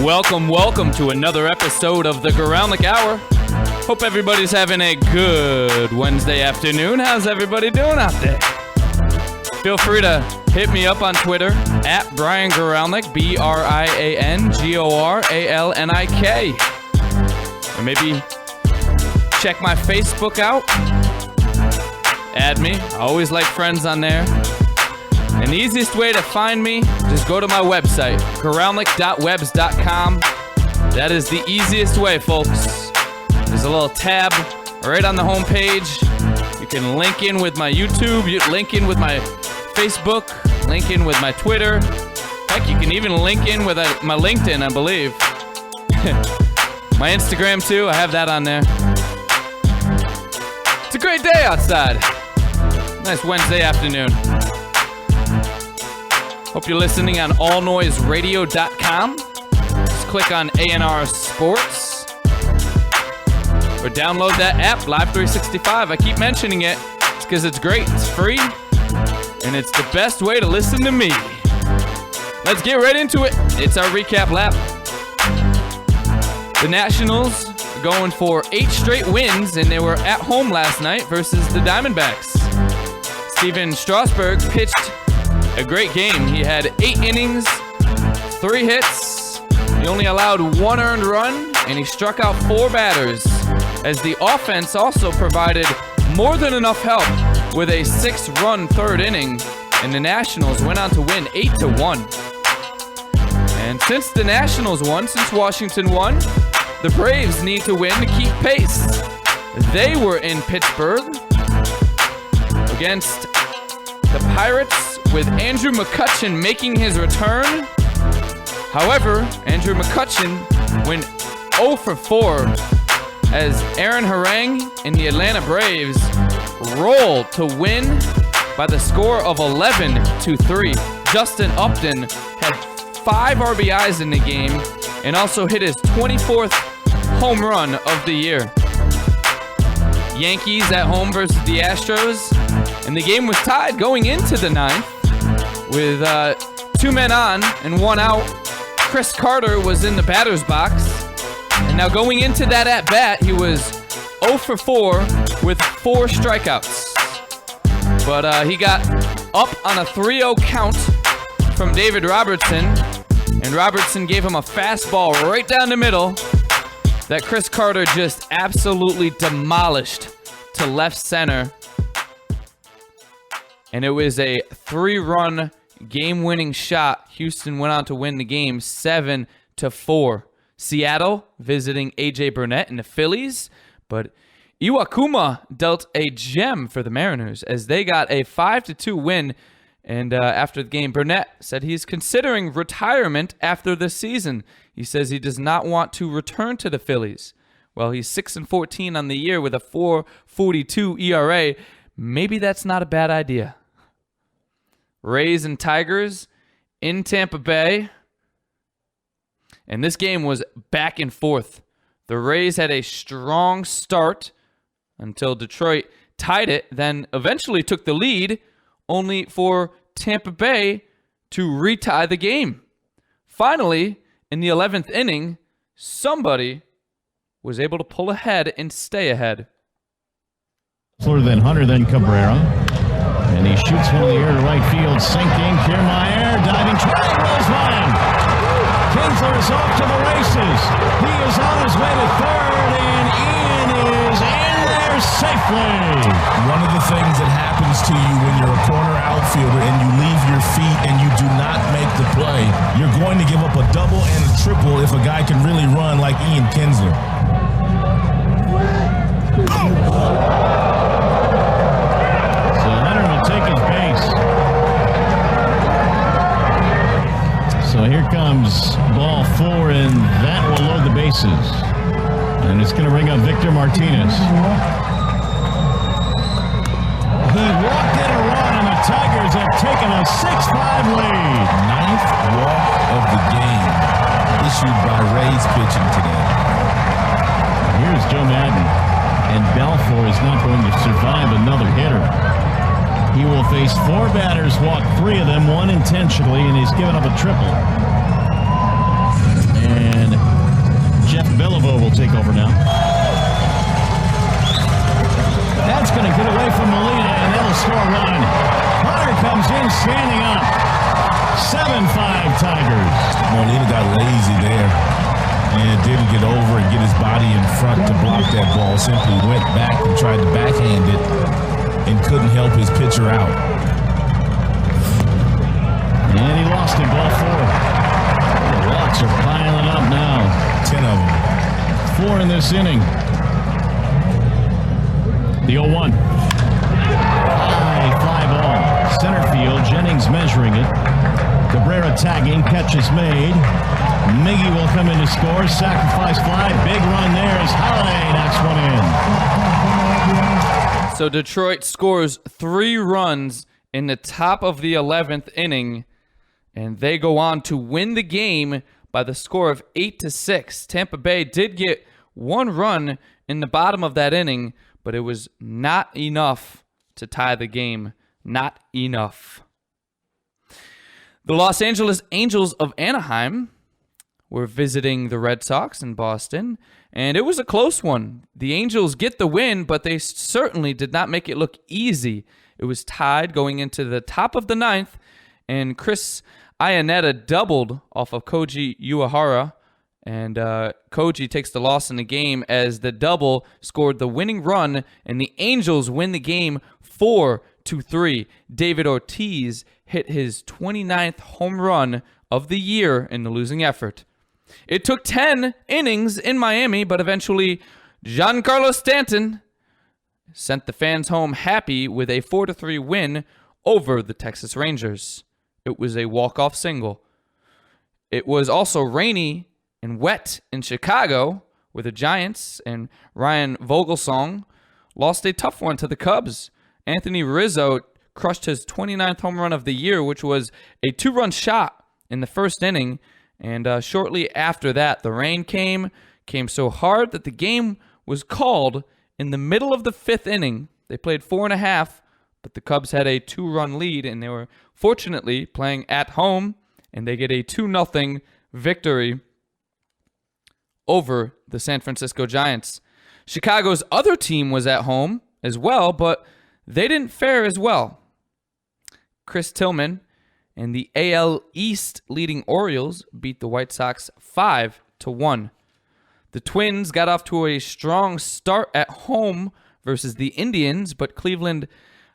Welcome to another episode of the Goralnik Hour. Hope everybody's having a good Wednesday afternoon. How's everybody doing out there? Feel free to hit me up on Twitter at Brian Goralnik, BrianGoralnik. Or maybe check my Facebook out. Add me. I always like friends on there. And the easiest way to find me, just go to my website, goralnik.webs.com. That is the easiest way, folks. There's a little tab right on the home page. You can link in with my YouTube, you link in with my Facebook, link in with my Twitter. Heck, you can even link in with my LinkedIn, I believe. My Instagram, too. I have that on there. It's a great day outside. Nice Wednesday afternoon. Hope you're listening on allnoiseradio.com. Just click on A&R Sports. Or download that app, Live 365. I keep mentioning it. It's because it's great. It's free. And it's the best way to listen to me. Let's get right into it. It's our recap lap. The Nationals are going for 8 straight wins, and they were at home last night versus the Diamondbacks. Steven Strasburg pitched a great game. He had 8 innings, 3 hits. He only allowed 1 earned run, and he struck out 4 batters, as the offense also provided more than enough help with a 6-run third inning, and the Nationals went on to win 8-1. And since the Nationals won, since Washington won, the Braves need to win to keep pace. They were in Pittsburgh against the Pirates, with Andrew McCutchen making his return. However, Andrew McCutchen went 0 for 4 as Aaron Harang and the Atlanta Braves rolled to win by the score of 11-3. Justin Upton had 5 RBIs in the game and also hit his 24th home run of the year. Yankees at home versus the Astros, and the game was tied going into the 9th. With 2 men on and 1 out, Chris Carter was in the batter's box. And now going into that at-bat, he was 0 for 4 with 4 strikeouts. But he got up on a 3-0 count from David Robertson. And Robertson gave him a fastball right down the middle that Chris Carter just absolutely demolished to left center. And it was a 3-run game-winning shot. Houston went on to win the game 7-4. Seattle visiting A.J. Burnett and the Phillies, but Iwakuma dealt a gem for the Mariners as they got a 5-2 win. And after the game, Burnett said he's considering retirement after the season. He says he does not want to return to the Phillies. Well, he's 6-14 on the year with a 4.42 ERA. Maybe that's not a bad idea. Rays and Tigers in Tampa Bay. And this game was back and forth. The Rays had a strong start until Detroit tied it, then eventually took the lead, only for Tampa Bay to retie the game. Finally, in the 11th inning, somebody was able to pull ahead and stay ahead. Then Hunter, then Cabrera. And he shoots one in the air to right field, sinking. Kiermaier diving, trying, rolls one. Kinsler is off to the races. He is on his way to third, and Ian is in there safely. One of the things that happens to you when you're a corner outfielder and you leave your feet and you do not make the play, you're going to give up a double and a triple if a guy can really run like Ian Kinsler. Take his base. So here comes ball 4, and that will load the bases. And it's going to bring up Victor Martinez. He walked in a run, and the Tigers have taken a 6-5 lead. 9th walk of the game issued by Rays pitching today. Here's Joe Madden. And Balfour is not going to survive another hitter. He will face 4 batters, walk 3 of them, 1 intentionally, and he's given up a triple. And Silva will take over now. That's going to get away from Molina, and that'll score a run. Hunter comes in standing up. 7-5 Tigers. Molina got lazy there and didn't get over and get his body in front to block that ball. Simply went back and tried to backhand it and couldn't help his pitcher out. And he lost it, ball 4. The walks are piling up now. 10 of them. 4 in this inning. The 0-1. High fly ball. Center field. Jennings measuring it. Cabrera tagging. Catch is made. Miggy will come in to score. Sacrifice fly. Big run there as Halladay knocks one in. So Detroit scores 3 runs in the top of the 11th inning, and they go on to win the game by the score of 8-6. Tampa Bay did get 1 run in the bottom of that inning, but it was not enough to tie the game. Not enough. The Los Angeles Angels of Anaheim were visiting the Red Sox in Boston, and it was a close one. The Angels get the win, but they certainly did not make it look easy. It was tied going into the top of the 9th, and Chris Iannetta doubled off of Koji Uehara, and Koji takes the loss in the game as the double scored the winning run, and the Angels win the game 4-3. David Ortiz hit his 29th home run of the year in the losing effort. It took 10 innings in Miami, but eventually Giancarlo Stanton sent the fans home happy with a 4-3 win over the Texas Rangers. It was a walk-off single. It was also rainy and wet in Chicago, where the Giants and Ryan Vogelsong lost a tough one to the Cubs. Anthony Rizzo crushed his 29th home run of the year, which was a 2-run shot in the first inning. And shortly after that, the rain came so hard that the game was called in the middle of the 5th inning. They played 4.5, but the Cubs had a 2-run lead, and they were fortunately playing at home, and they get a 2-0 victory over the San Francisco Giants. Chicago's other team was at home as well, but they didn't fare as well. Chris Tillman and the AL East leading Orioles beat the White Sox 5-1. The Twins got off to a strong start at home versus the Indians, but Cleveland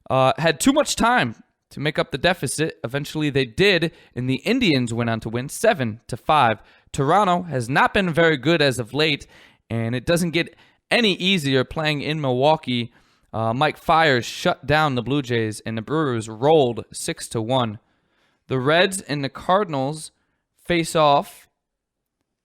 had too much time to make up the deficit. Eventually they did, and the Indians went on to win 7-5. Toronto has not been very good as of late, and it doesn't get any easier playing in Milwaukee. Mike Fiers shut down the Blue Jays, and the Brewers rolled 6-1. The Reds and the Cardinals face off,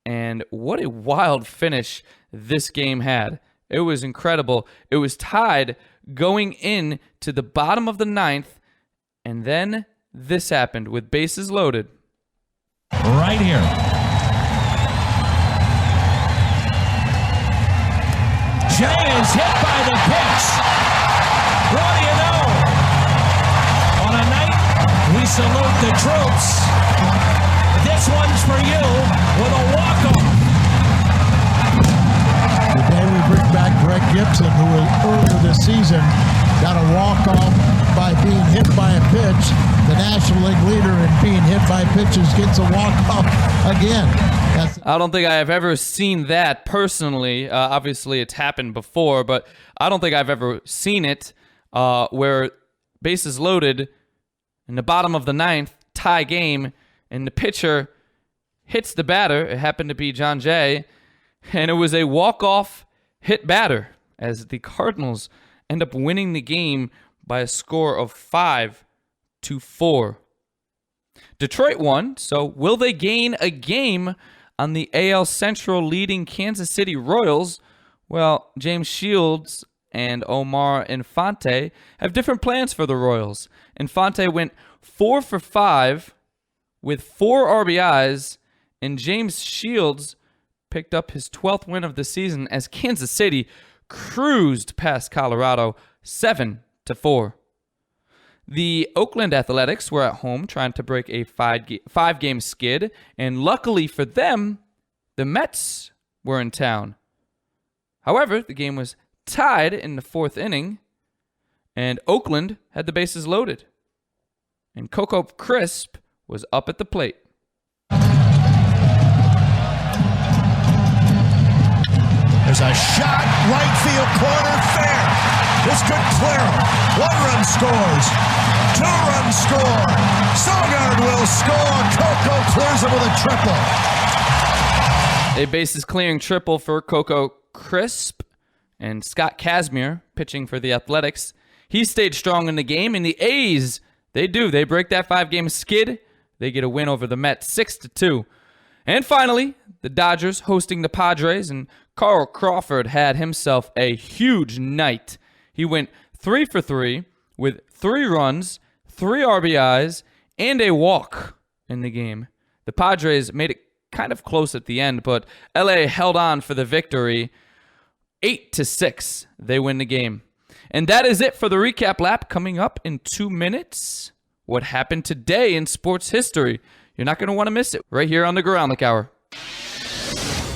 and what a wild finish this game had. It was incredible. It was tied going in to the bottom of the 9th, and then this happened with bases loaded. Right here. Jay is hit by the pitch. What do you know? On a night we salute the troops. This one's for you with a walk-off. Today we bring back Greg Gibson, who earlier this season got a walk-off by being hit by a pitch. The National League leader in being hit by pitches gets a walk-off again. I don't think I have ever seen that personally. Obviously, it's happened before, but I don't think I've ever seen it where bases loaded in the bottom of the 9th, tie game, and the pitcher hits the batter. It happened to be John Jay, and it was a walk-off hit batter as the Cardinals end up winning the game by a score of 5-4. Detroit won, so will they gain a game on the AL Central leading Kansas City Royals? Well, James Shields and Omar Infante have different plans for the Royals. Infante went 4 for 5 with 4 RBIs, and James Shields picked up his 12th win of the season as Kansas City cruised past Colorado 7-4. The Oakland Athletics were at home trying to break a 5-game skid, and luckily for them, the Mets were in town. However, the game was tied in the 4th inning, and Oakland had the bases loaded. And Coco Crisp was up at the plate. There's a shot, right field corner, fair. This could clear him. 1 run scores. 2 runs score. Sogard will score. Coco clears him with a triple. A bases clearing triple for Coco Crisp. And Scott Kazmir, pitching for the Athletics, he stayed strong in the game. And the A's, they break that 5-game skid. They get a win over the Mets, 6-2. And finally, the Dodgers hosting the Padres, and Carl Crawford had himself a huge night. He went 3 for 3 with 3 runs, 3 RBIs, and a walk in the game. The Padres made it kind of close at the end, but LA held on for the victory. 8-6, they win the game. And that is it for the recap lap. Coming up in 2 minutes, what happened today in sports history. You're not going to want to miss it right here on the Goralnik Hour.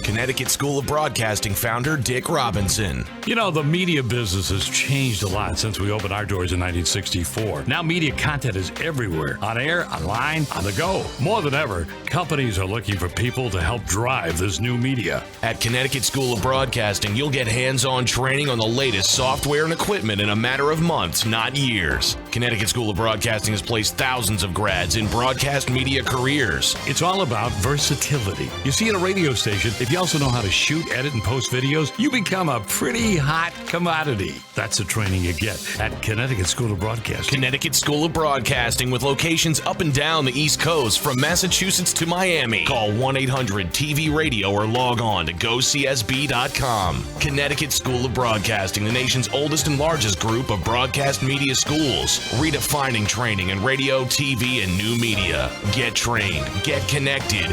Connecticut School of Broadcasting founder Dick Robinson. You know, the media business has changed a lot since we opened our doors in 1964. Now media content is everywhere, on air, online, on the go. More than ever, companies are looking for people to help drive this new media. At Connecticut School of Broadcasting, you'll get hands-on training on the latest software and equipment in a matter of months, not years. Connecticut School of Broadcasting has placed thousands of grads in broadcast media careers. It's all about versatility. You see, at a radio station, if you also know how to shoot, edit, and post videos, you become a pretty hot commodity. That's the training you get at Connecticut School of Broadcasting. Connecticut School of Broadcasting, with locations up and down the East Coast, from Massachusetts to Miami. Call 1-800-TV-RADIO or log on to GoCSB.com. Connecticut School of Broadcasting, the nation's oldest and largest group of broadcast media schools, redefining training in radio, TV, and new media. Get trained. Get connected.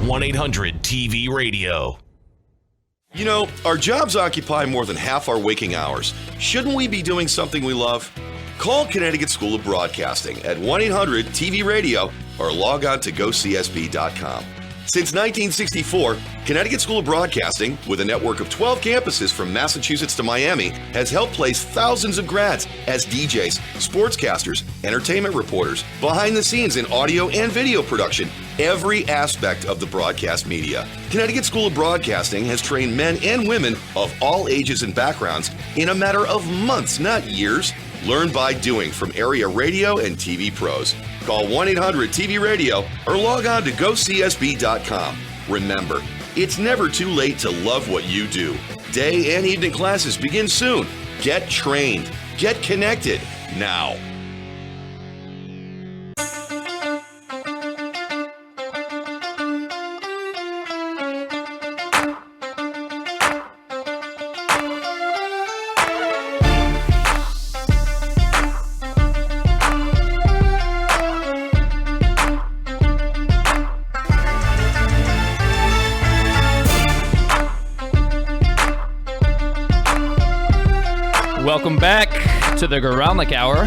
1-800-TV-RADIO. You know, our jobs occupy more than half our waking hours. Shouldn't we be doing something we love? Call Connecticut School of Broadcasting at 1-800-TV-RADIO or log on to GoCSB.com. Since 1964, Connecticut School of Broadcasting, with a network of 12 campuses from Massachusetts to Miami, has helped place thousands of grads as DJs, sportscasters, entertainment reporters, behind the scenes in audio and video production, every aspect of the broadcast media. Connecticut School of Broadcasting has trained men and women of all ages and backgrounds in a matter of months, not years. Learn by doing from area radio and TV pros. Call 1-800-TV-RADIO or log on to GoCSB.com. Remember, it's never too late to love what you do. Day and evening classes begin soon. Get trained. Get connected now. Welcome back to the Goralnik Hour.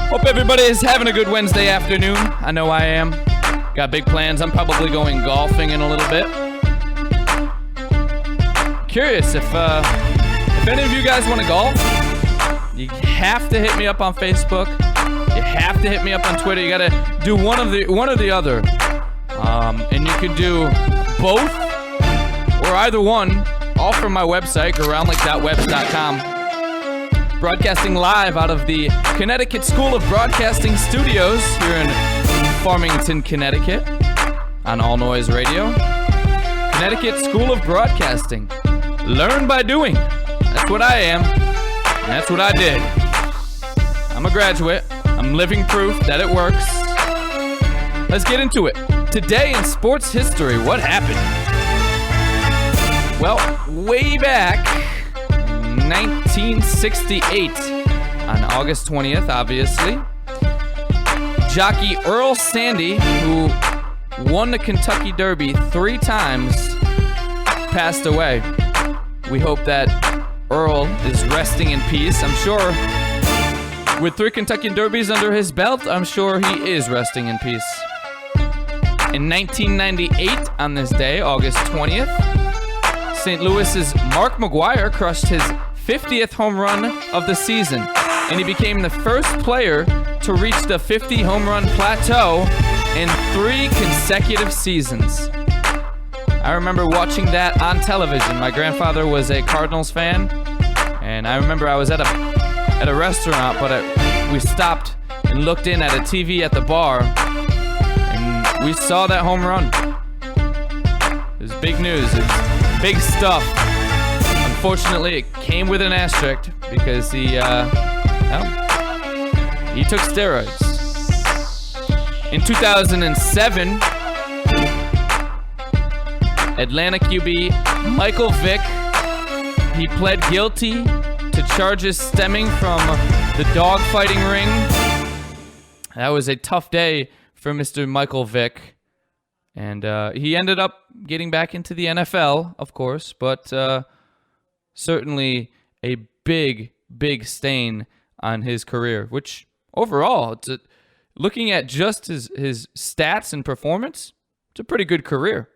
Hope everybody is having a good Wednesday afternoon. I know I am. Got big plans. I'm probably going golfing in a little bit. Curious if any of you guys want to golf. You have to hit me up on Facebook. You have to hit me up on Twitter. You got to do one or the other. And you can do both or either one. All from my website, goralnik.webs.com. Broadcasting live out of the Connecticut School of Broadcasting Studios here in Farmington, Connecticut, on All Noise Radio. Connecticut School of Broadcasting. Learn by doing. That's what I am, and that's what I did. I'm a graduate. I'm living proof that it works. Let's get into it. Today in sports history, what happened? Well, way back in 1968, on August 20th, obviously, jockey Earl Sandy, who won the Kentucky Derby 3 times, passed away. We hope that Earl is resting in peace. I'm sure with 3 Kentucky Derbies under his belt, I'm sure he is resting in peace. In 1998, on this day, August 20th, St. Louis's Mark McGwire crushed his 50th home run of the season, and he became the first player to reach the 50 home run plateau in 3 consecutive seasons. I remember watching that on television. My grandfather was a Cardinals fan, and I remember I was at a restaurant, but we stopped and looked in at a TV at the bar, and we saw that home run. It was big news. It was big stuff. Unfortunately, it came with an asterisk because he took steroids. In 2007, Atlanta QB Michael Vick, he pled guilty to charges stemming from the dogfighting ring. That was a tough day for Mr. Michael Vick. And he ended up getting back into the NFL, of course, but certainly a big, big stain on his career, which overall, looking at just his stats and performance, it's a pretty good career.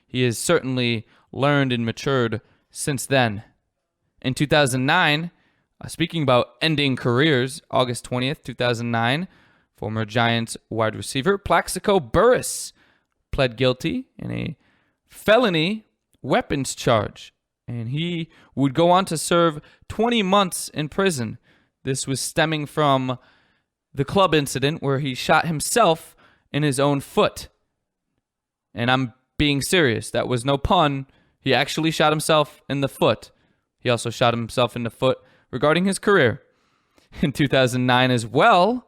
He has certainly learned and matured since then. In 2009, speaking about ending careers, August 20th, 2009, former Giants wide receiver Plaxico Burress pled guilty in a felony weapons charge, and he would go on to serve 20 months in prison. This was stemming from the club incident where he shot himself in his own foot. And I'm being serious. That was no pun. He actually shot himself in the foot. He also shot himself in the foot regarding his career. In 2009 as well,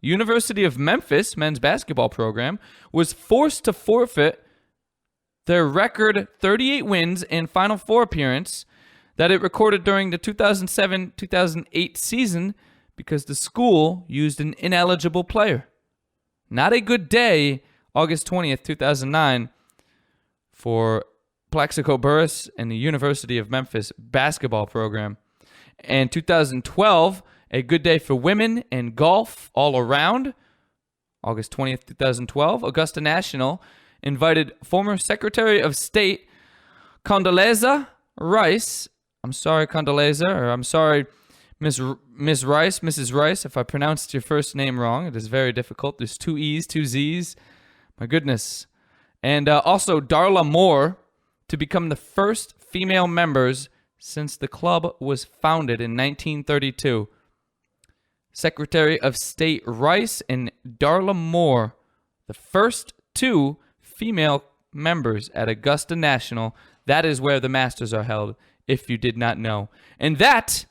University of Memphis men's basketball program was forced to forfeit their record 38 wins and Final Four appearance that it recorded during the 2007-2008 season because the school used an ineligible player. Not a good day, August 20th, 2009, for Plaxico Burress and the University of Memphis basketball program. And 2012, a good day for women and golf all around. August 20th, 2012, Augusta National invited former Secretary of State Condoleezza Rice. I'm sorry, Condoleezza, or I'm sorry, Mrs. Rice, if I pronounced your first name wrong. It is very difficult. There's 2 E's, 2 Z's. My goodness. And also Darla Moore to become the first female members since the club was founded in 1932. Secretary of State Rice and Darla Moore, the first 2 female members at Augusta National. That is where the Masters are held, if you did not know. And that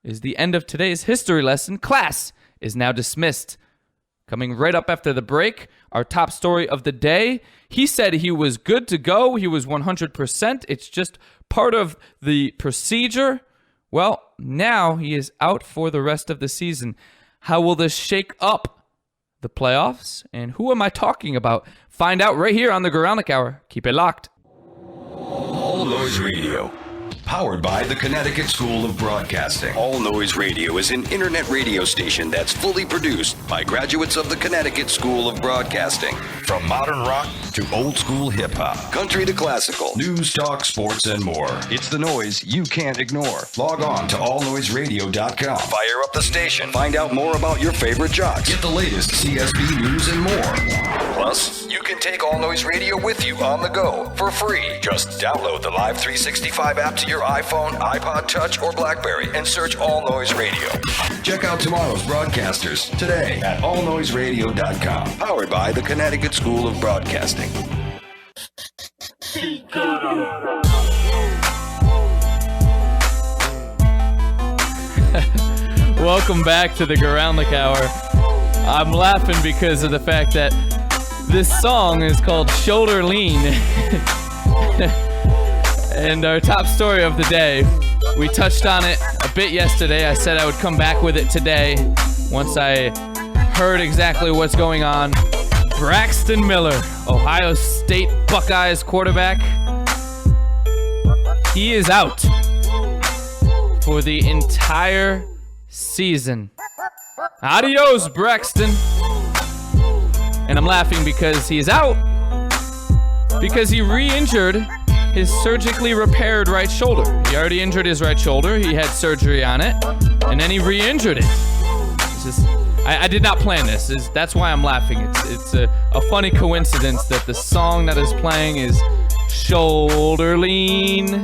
is the end of today's history lesson. Class is now dismissed. Coming right up after the break, our top story of the day. He said he was good to go. He was 100%. It's just part of the procedure. Well, now he is out for the rest of the season. How will this shake up the playoffs? And who am I talking about? Find out right here on the Goralnik Hour. Keep it locked. All Noise Radio. Powered by the Connecticut School of Broadcasting. All Noise Radio is an internet radio station that's fully produced by graduates of the Connecticut School of Broadcasting. From modern rock to old school hip hop, country to classical, news, talk, sports, and more. It's the noise you can't ignore. Log on to allnoiseradio.com. Fire up the station. Find out more about your favorite jocks. Get the latest CSB news and more. Plus, you can take All Noise Radio with you on the go for free. Just download the Live 365 app to your iPhone, iPod Touch, or BlackBerry and search All Noise Radio. Check out tomorrow's broadcasters today at allnoiseradio.com. Powered by the Connecticut School of Broadcasting. Welcome back to the Goralnik Hour. I'm laughing because of the fact that this song is called Shoulder Lean. And our top story of the day, we touched on it a bit yesterday. I said I would come back with it today once I heard exactly what's going on. Braxton Miller, Ohio State Buckeyes quarterback. He is out for the entire season. Adios, Braxton. And I'm laughing because he is out because he re-injured his surgically repaired right shoulder. He already injured his right shoulder. He had surgery on it, and then he re-injured it. It's just, I did not plan this. That's why I'm laughing. It's a funny coincidence that the song that is playing is Shoulder Lean.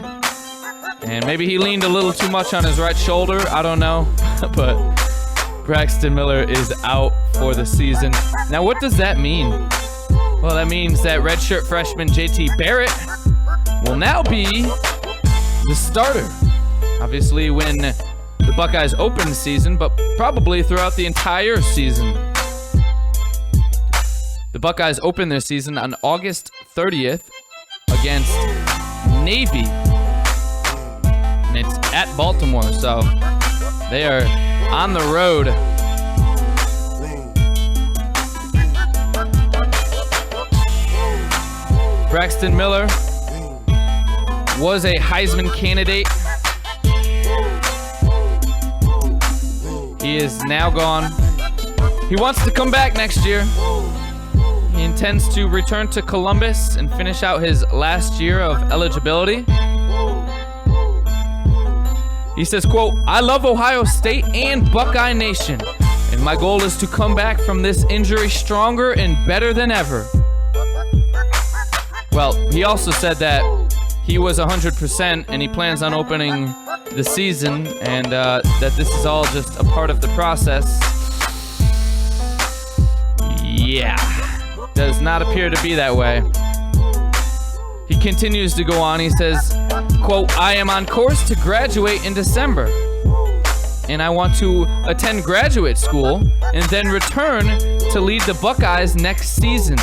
And maybe he leaned a little too much on his right shoulder. I don't know. But Braxton Miller is out for the season. Now, what does that mean? Well, that means that redshirt freshman JT Barrett will now be the starter. Obviously, when the Buckeyes open the season, but probably throughout the entire season. The Buckeyes open their season on August 30th against Navy. And it's at Baltimore, so they are on the road. Braxton Miller was a Heisman candidate. He is now gone. He wants to come back next year. He intends to return to Columbus and finish out his last year of eligibility. He says, quote, "I love Ohio State and Buckeye Nation, and my goal is to come back from this injury stronger and better than ever." Well, he also said that he was 100% and he plans on opening the season, and that this is all just a part of the process. Yeah, does not appear to be that way. He continues to go on. He says, quote, "I am on course to graduate in December, and I want to attend graduate school and then return to lead the Buckeyes next season.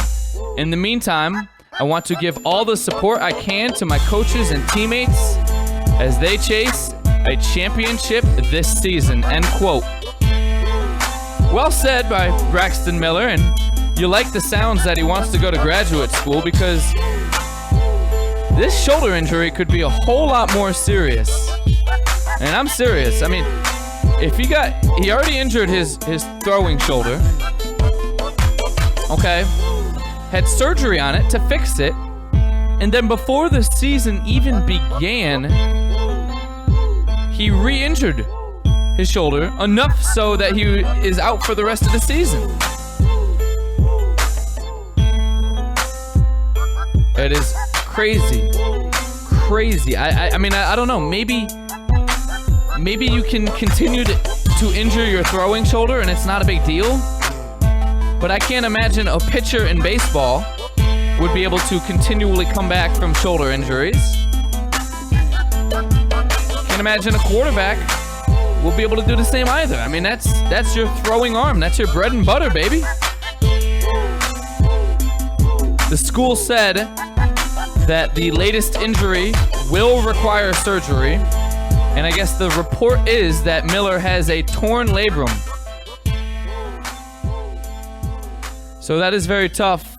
In the meantime, I want to give all the support I can to my coaches and teammates as they chase a championship this season," end quote. Well said by Braxton Miller, and you like the sounds that he wants to go to graduate school because this shoulder injury could be a whole lot more serious. And I'm serious. I mean, if he already injured his throwing shoulder, okay, had surgery on it to fix it, and then before the season even began, he re-injured his shoulder enough so that he is out for the rest of the season. It is crazy. I mean, I don't know. Maybe you can continue to injure your throwing shoulder and it's not a big deal. But I can't imagine a pitcher in baseball would be able to continually come back from shoulder injuries. Can't imagine a quarterback will be able to do the same either. I mean, that's your throwing arm. That's your bread and butter, baby. The school said that the latest injury will require surgery, and I guess the report is that Miller has a torn labrum. So that is very tough.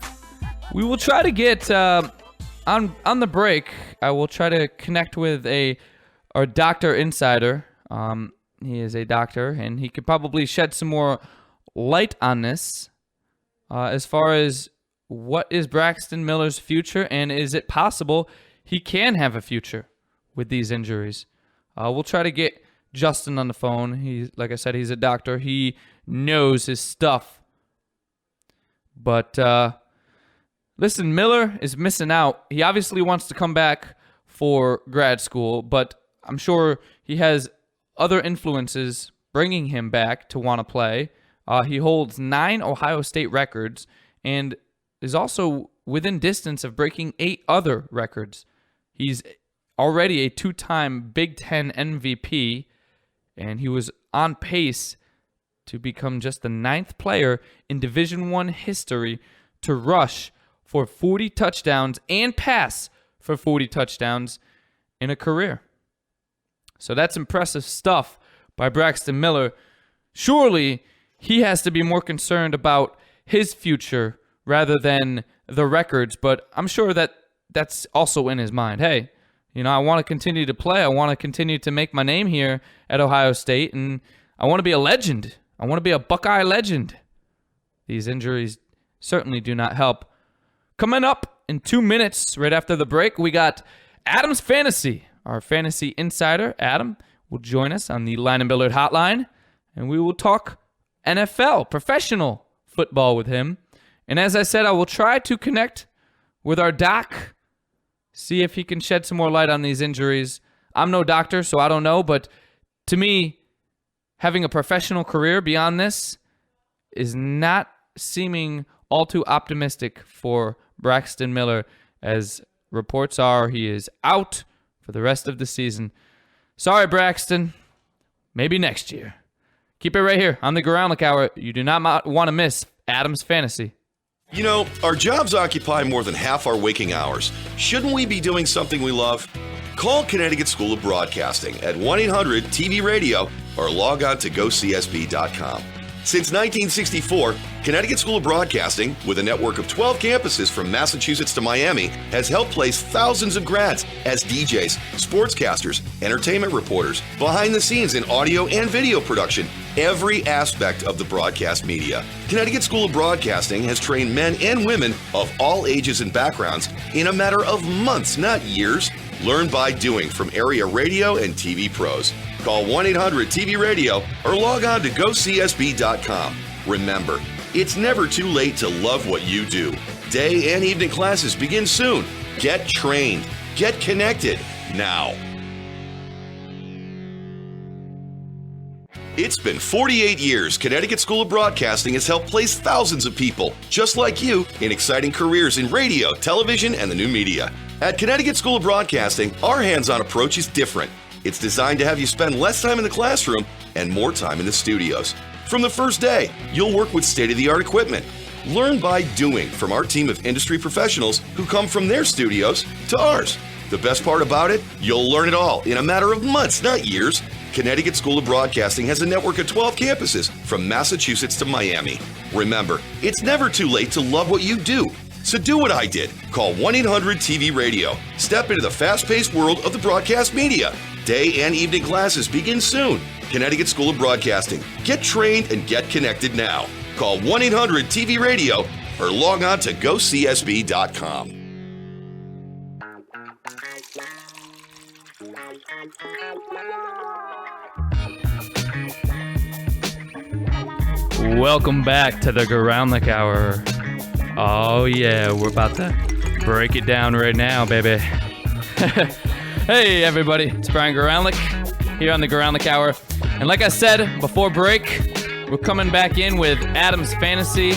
We will try to get on the break. I will try to connect with our doctor insider. He is a doctor, and he could probably shed some more light on this as far as what is Braxton Miller's future, and is it possible he can have a future with these injuries? We'll try to get Justin on the phone. Like I said, he's a doctor. He knows his stuff. But listen, Miller is missing out. He obviously wants to come back for grad school, but I'm sure he has other influences bringing him back to want to play. He holds 9 Ohio State records and is also within distance of breaking 8 other records. He's already a 2-time Big Ten MVP, and he was on pace to become just the 9th player in Division I history to rush for 40 touchdowns and pass for 40 touchdowns in a career. So that's impressive stuff by Braxton Miller. Surely he has to be more concerned about his future rather than the records, but I'm sure that that's also in his mind. Hey, I want to continue to play. I want to continue to make my name here at Ohio State, and I want to be a legend. I want to be a Buckeye legend. These injuries certainly do not help. Coming up in 2 minutes, right after the break, we got Adam's Fantasy. Our fantasy insider, Adam, will join us on the Line and Billard hotline, and we will talk NFL, professional football with him. And as I said, I will try to connect with our doc, see if he can shed some more light on these injuries. I'm no doctor, so I don't know, but to me, having a professional career beyond this is not seeming all too optimistic for Braxton Miller, as reports are he is out for the rest of the season. Sorry, Braxton. Maybe next year. Keep it right here on the Goralnik Hour. You do not want to miss Adam's Fantasy. You know, our jobs occupy more than half our waking hours. Shouldn't we be doing something we love? Call Connecticut School of Broadcasting at 1-800-TV-RADIO or log on to GoCSB.com. Since 1964, Connecticut School of Broadcasting, with a network of 12 campuses from Massachusetts to Miami, has helped place thousands of grads as DJs, sportscasters, entertainment reporters, behind the scenes in audio and video production, every aspect of the broadcast media. Connecticut School of Broadcasting has trained men and women of all ages and backgrounds in a matter of months, not years. Learn by doing from area radio and TV pros. Call 1-800-TV-RADIO or log on to GoCSB.com. Remember, it's never too late to love what you do. Day and evening classes begin soon. Get trained. Get connected now. It's been 48 years. Connecticut School of Broadcasting has helped place thousands of people, just like you, in exciting careers in radio, television, and the new media. At Connecticut School of Broadcasting, our hands-on approach is different. It's designed to have you spend less time in the classroom and more time in the studios. From the first day, you'll work with state-of-the-art equipment. Learn by doing from our team of industry professionals who come from their studios to ours. The best part about it, you'll learn it all in a matter of months, not years. Connecticut School of Broadcasting has a network of 12 campuses from Massachusetts to Miami. Remember, it's never too late to love what you do. So do what I did. Call 1-800-TV-RADIO. Step into the fast-paced world of the broadcast media. Day and evening classes begin soon. Connecticut School of Broadcasting. Get trained and get connected now. Call 1-800-TV-RADIO or log on to GoCSB.com. Welcome back to the Goralnik Hour. Oh yeah, we're about to break it down right now, baby. Hey everybody, it's Brian Goralnik here on the Goralnik Hour. And like I said before break, we're coming back in with Adam's Fantasy.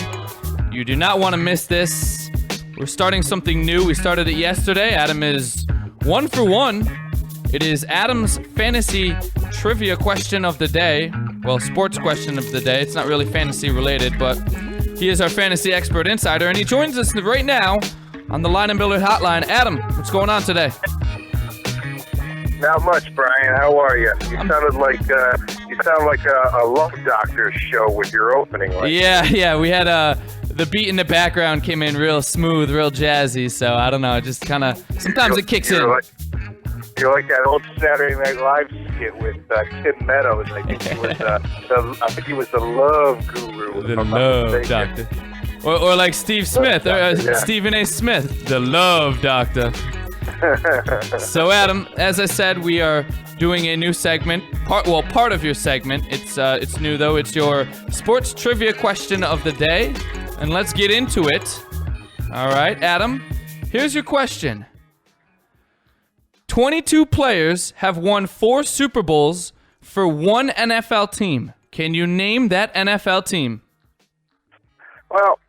You do not want to miss this. We're starting something new. We started it yesterday. Adam is 1 for 1. It is Adam's Fantasy Trivia Question of the Day. Well, sports question of the day. It's not really fantasy related, but he is our fantasy expert insider, and he joins us right now on the Line and Billard hotline. Adam, what's going on today? Not much, Brian. How are you? You sounded like a love doctor show with your opening. Yeah. We had the beat in the background came in real smooth, real jazzy. So I don't know. It just kind of sometimes it kicks in. You're like that old Saturday Night Live skit with Tim Meadows. I think he was the love guru. The love doctor. Or like Steve Smith, Stephen A. Smith, the love doctor. So Adam, as I said, we are doing a new segment. Part of your segment. It's new though. It's your sports trivia question of the day, and let's get into it. All right, Adam. Here's your question. 22 players have won 4 Super Bowls for one NFL team. Can you name that NFL team? Well,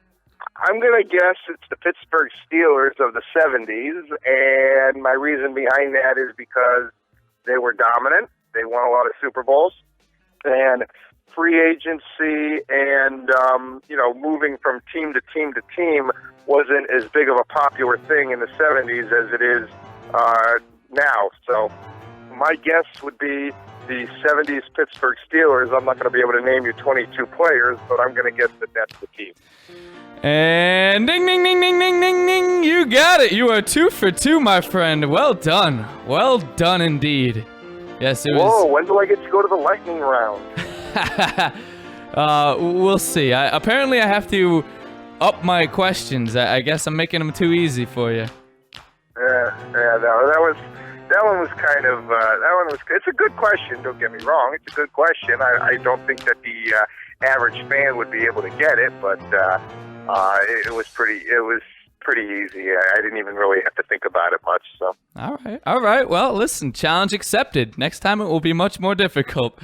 I'm going to guess it's the Pittsburgh Steelers of the 70s, and my reason behind that is because they were dominant. They won a lot of Super Bowls, and free agency and, moving from team to team to team wasn't as big of a popular thing in the 70s as it is now. So my guess would be the 70s Pittsburgh Steelers. I'm not going to be able to name you 22 players, but I'm going to guess that that's the team. And ding, ding, ding, ding, ding, ding, ding. You got it. You are 2 for 2, my friend. Well done. Well done indeed. Yes, it was. Whoa, when do I get to go to the lightning round? We'll see. Apparently, I have to up my questions. I guess I'm making them too easy for you. That one was kind of it's a good question, don't get me wrong, it's a good question. I don't think that the average fan would be able to get it, but it was pretty easy. I didn't even really have to think about it much. So all right, well, listen, challenge accepted. Next time it will be much more difficult.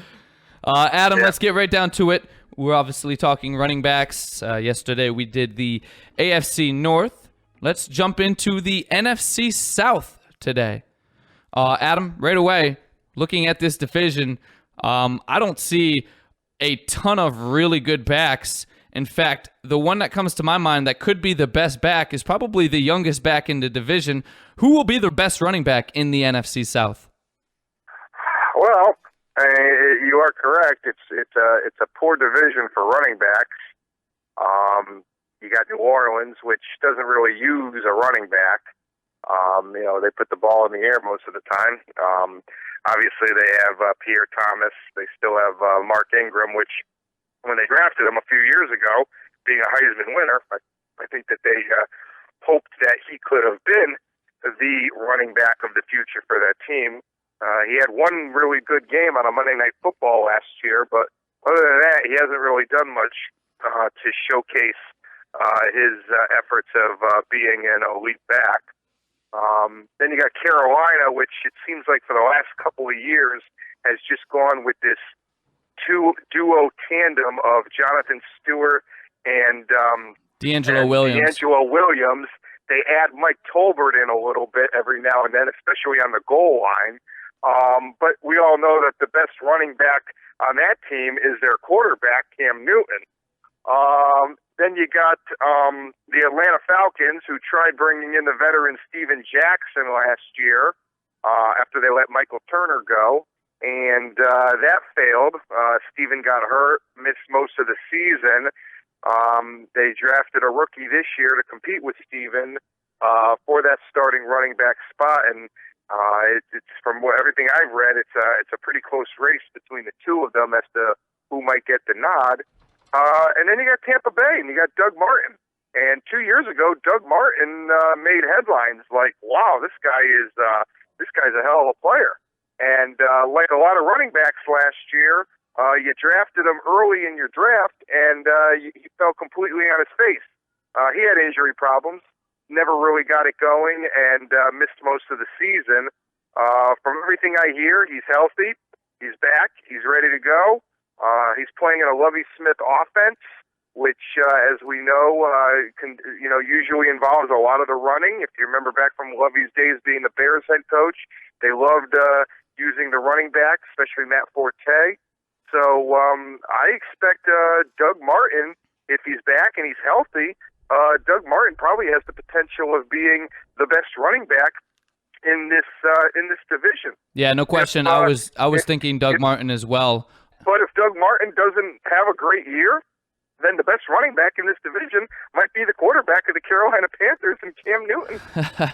Adam, Let's get right down to it. We're obviously talking running backs. Yesterday we did the AFC North. Let's jump into the NFC South today. Adam, right away, looking at this division, I don't see a ton of really good backs. In fact, the one that comes to my mind that could be the best back is probably the youngest back in the division. Who will be the best running back in the NFC South? Well, you are correct. It's a poor division for running backs. You got New Orleans, which doesn't really use a running back. They put the ball in the air most of the time. Obviously, they have Pierre Thomas. They still have Mark Ingram, which when they drafted him a few years ago, being a Heisman winner, I think that they hoped that he could have been the running back of the future for that team. He had one really good game on a Monday Night Football last year, but other than that, he hasn't really done much to showcase his efforts of being an elite back. Then you got Carolina, which it seems like for the last couple of years has just gone with this duo tandem of Jonathan Stewart and D'Angelo Williams. They add Mike Tolbert in a little bit every now and then, especially on the goal line. But we all know that the best running back on that team is their quarterback, Cam Newton. Then you got the Atlanta Falcons, who tried bringing in the veteran Steven Jackson last year after they let Michael Turner go, and that failed. Steven got hurt, missed most of the season. They drafted a rookie this year to compete with Steven for that starting running back spot, and it's from everything I've read, it's a pretty close race between the two of them as to who might get the nod. And then you got Tampa Bay, and you got Doug Martin. And 2 years ago, Doug Martin made headlines like, "Wow, this guy's a hell of a player." And like a lot of running backs last year, you drafted him early in your draft, and he fell completely on his face. He had injury problems, never really got it going, and missed most of the season. From everything I hear, he's healthy, he's back, he's ready to go. He's playing in a Lovie Smith offense, which, as we know, usually involves a lot of the running. If you remember back from Lovie's days being the Bears head coach, they loved using the running back, especially Matt Forte. So I expect Doug Martin, if he's back and he's healthy, Doug Martin probably has the potential of being the best running back in this division. Yeah, no question. I was thinking Doug Martin as well. But if Doug Martin doesn't have a great year, then the best running back in this division might be the quarterback of the Carolina Panthers and Cam Newton.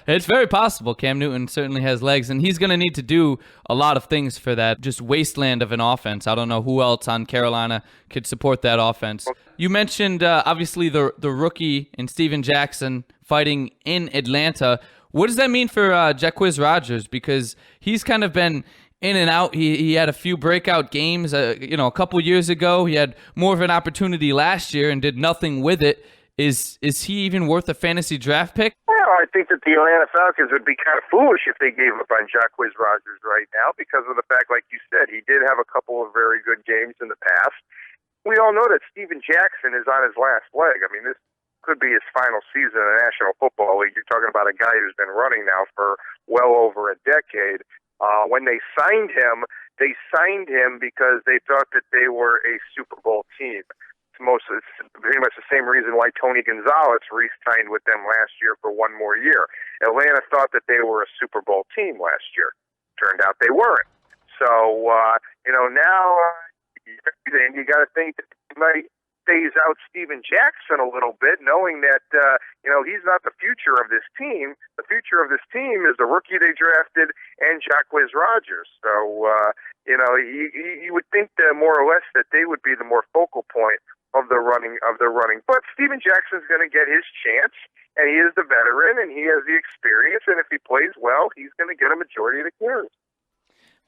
It's very possible. Cam Newton certainly has legs, and he's going to need to do a lot of things for that just wasteland of an offense. I don't know who else on Carolina could support that offense. You mentioned, obviously, the rookie in Steven Jackson fighting in Atlanta. What does that mean for Jacquizz Rodgers? Because he's kind of been in and out. He had a few breakout games, a couple years ago. He had more of an opportunity last year and did nothing with it. Is he even worth a fantasy draft pick? Well, I think that the Atlanta Falcons would be kind of foolish if they gave up on Jacquizz Rodgers right now because of the fact, like you said, he did have a couple of very good games in the past. We all know that Steven Jackson is on his last leg. I mean, this could be his final season in the National Football League. You're talking about a guy who's been running now for well over a decade. When they signed him because they thought that they were a Super Bowl team. It's pretty much the same reason why Tony Gonzalez re-signed with them last year for one more year. Atlanta thought that they were a Super Bowl team last year. Turned out they weren't. So, now you got to think that they might phase out Steven Jackson a little bit, knowing that, he's not the future of this team. The future of this team is the rookie they drafted and Jacquizz Rodgers. So, you would think that more or less that they would be the more focal point of the running. But Steven Jackson's going to get his chance, and he is the veteran, and he has the experience, and if he plays well, he's going to get a majority of the carries.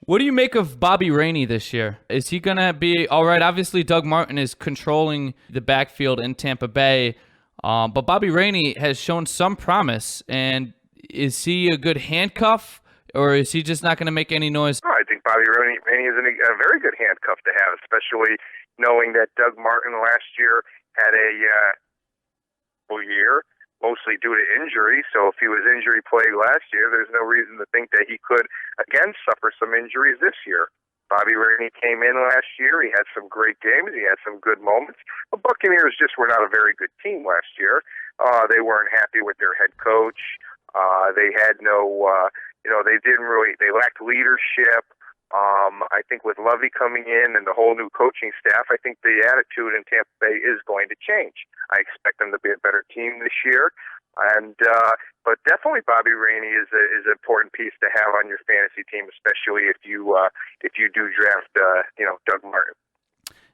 What do you make of Bobby Rainey this year? Is he going to be all right? Obviously, Doug Martin is controlling the backfield in Tampa Bay, but Bobby Rainey has shown some promise. And is he a good handcuff, or is he just not going to make any noise? I think Bobby Rainey is a very good handcuff to have, especially knowing that Doug Martin last year had a full year, mostly due to injury. So if he was injury plagued last year, there's no reason to think that he could, again, suffer some injuries this year. Bobby Rainey came in last year. He had some great games. He had some good moments. The Buccaneers just were not a very good team last year. They weren't happy with their head coach. They had no, they lacked leadership. I think with Lovey coming in and the whole new coaching staff, I think the attitude in Tampa Bay is going to change. I expect them to be a better team this year, but definitely Bobby Rainey is an important piece to have on your fantasy team, especially if you do draft Doug Martin.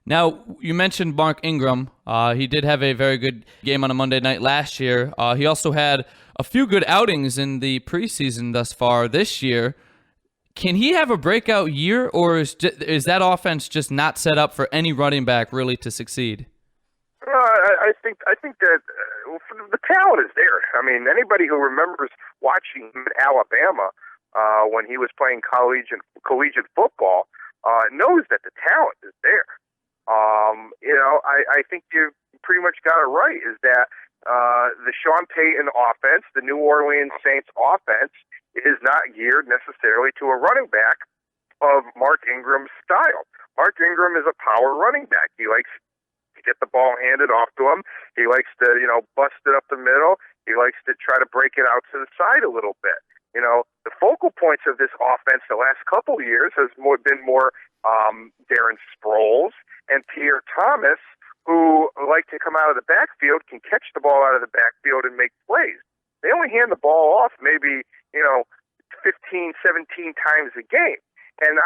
Now, you mentioned Mark Ingram. He did have a very good game on a Monday night last year. He also had a few good outings in the preseason thus far this year. Can he have a breakout year, or is that offense just not set up for any running back really to succeed? I think that the talent is there. I mean, anybody who remembers watching him at Alabama when he was playing collegiate football knows that the talent is there. I think you pretty much got it right. Is that the Sean Payton offense, the New Orleans Saints offense, is not geared necessarily to a running back of Mark Ingram's style. Mark Ingram is a power running back. He likes to get the ball handed off to him. He likes to, bust it up the middle. He likes to try to break it out to the side a little bit. The focal points of this offense the last couple of years has been more Darren Sproles and Pierre Thomas, who like to come out of the backfield, can catch the ball out of the backfield and make plays. They only hand the ball off maybe 15, 17 times a game. And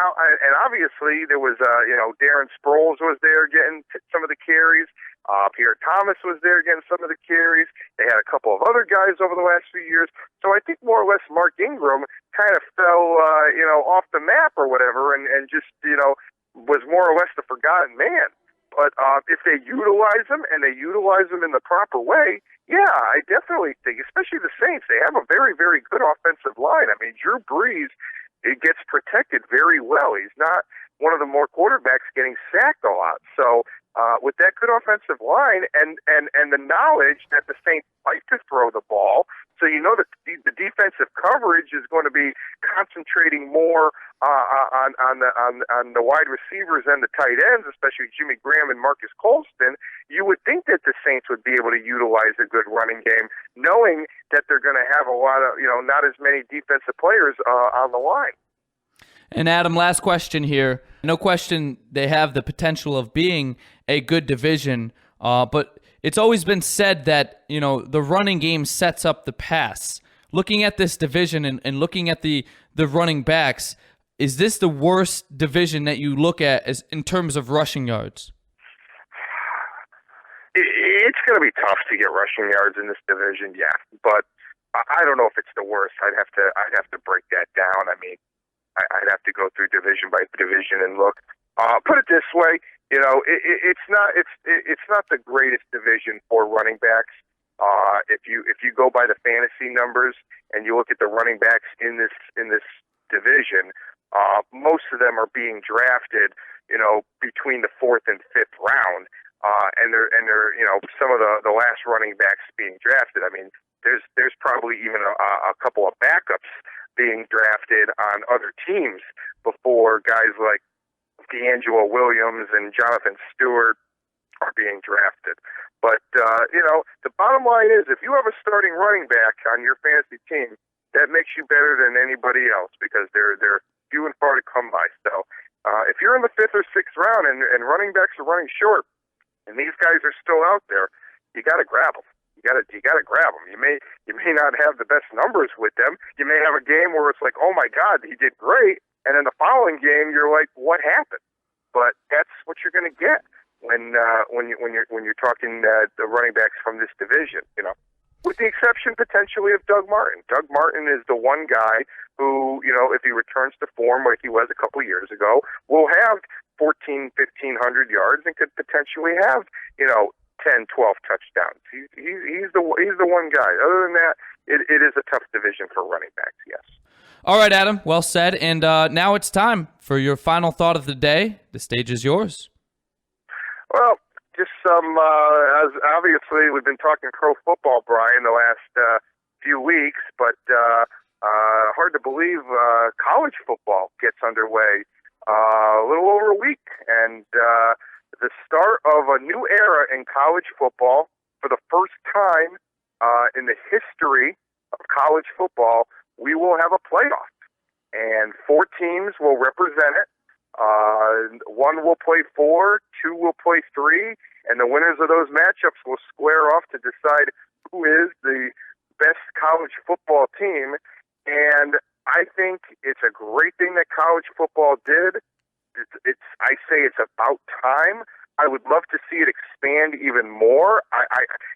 obviously there was, Darren Sproles was there getting some of the carries. Pierre Thomas was there getting some of the carries. They had a couple of other guys over the last few years. So I think more or less Mark Ingram kind of fell, off the map or whatever, and just, was more or less the forgotten man. But if they utilize him and they utilize him in the proper way, yeah, I definitely think, especially the Saints, they have a very, very good offensive line. I mean, Drew Brees, it gets protected very well. He's not one of the more quarterbacks getting sacked a lot. So with that good offensive line and the knowledge that the Saints like to throw the ball, so that the defensive coverage is going to be concentrating more on the wide receivers and the tight ends, especially Jimmy Graham and Marcus Colston, you would think that the Saints would be able to utilize a good running game, knowing that they're going to have a lot of, not as many defensive players on the line. And Adam, last question here. No question they have the potential of being a good division, but it's always been said that, the running game sets up the pass. Looking at this division and looking at the running backs, is this the worst division that you look at as in terms of rushing yards? It's going to be tough to get rushing yards in this division, yeah. But I don't know if it's the worst. I'd have to break that down. I mean, I'd have to go through division by division and look. Put it this way, it's not the greatest division for running backs. If you go by the fantasy numbers and you look at the running backs in this division, most of them are being drafted, between the 4th and 5th round, and they're some of the last running backs being drafted. I mean, there's probably even a couple of backups being drafted on other teams before guys like D'Angelo Williams and Jonathan Stewart are being drafted. But, the bottom line is if you have a starting running back on your fantasy team, that makes you better than anybody else because they're few and far to come by. So if you're in the 5th or 6th round and running backs are running short and these guys are still out there, you got to grab them. You got to grab them. You may not have the best numbers with them. You may have a game where it's like, oh my God, he did great, and then the following game you're like, what happened? But that's what you're going to get when you're talking the running backs from this division. With the exception potentially of Doug Martin. Doug Martin is the one guy who, if he returns to form like he was a couple years ago, will have 1,500 yards and could potentially have 10, 12 touchdowns. He's the one guy. Other than that, it is a tough division for running backs. Yes. All right, Adam. Well said. And now it's time for your final thought of the day. The stage is yours. Well, just as obviously we've been talking pro football, Brian, the last few weeks, but hard to believe college football gets underway a little over a week, and the start of a new era in college football. For the first time in the history of college football, we will have a playoff, and 4 teams will represent it. 1 will play 4, 2 will play 3, and the winners of those matchups will square off to decide who is the best college football team. And I think it's a great thing that college football did. I say it's about time. I would love to see it expand even more.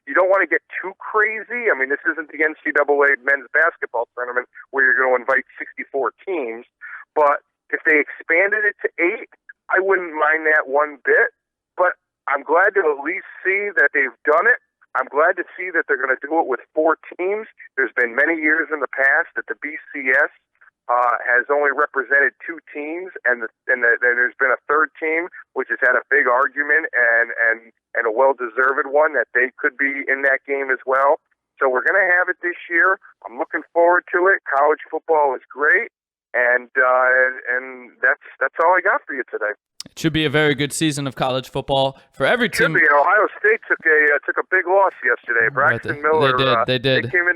You don't want to get too crazy. I mean, this isn't the NCAA men's basketball tournament where you're going to invite 64 teams, but if they expanded it to 8, I wouldn't mind that one bit, but I'm glad to at least see that they've done it. I'm glad to see that they're going to do it with 4 teams. There's been many years in the past that the BCS has only represented 2 teams, and there's been a 3rd team which has had a big argument and a well-deserved one that they could be in that game as well. So we're going to have it this year. I'm looking forward to it. College football is great. And that's all I got for you today. It should be a very good season of college football for every team. Should be. Ohio State took a big loss yesterday. Braxton Miller. They did. They came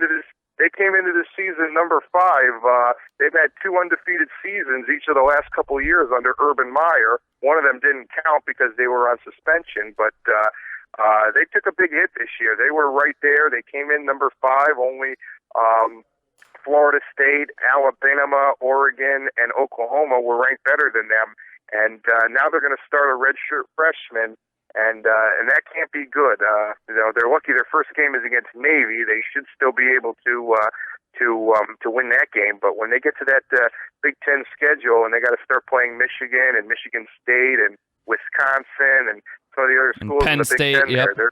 into this season number 5. They've had 2 undefeated seasons each of the last couple of years under Urban Meyer. One of them didn't count because they were on suspension, but they took a big hit this year. They were right there. They came in number 5. Only Florida State, Alabama, Oregon, and Oklahoma were ranked better than them. And now they're going to start a redshirt freshman, and that can't be good. They're lucky their first game is against Navy. They should still be able to win that game. But when they get to that Big Ten schedule and they got to start playing Michigan and Michigan State and Wisconsin and some of the other schools in the Big Ten, yep. they're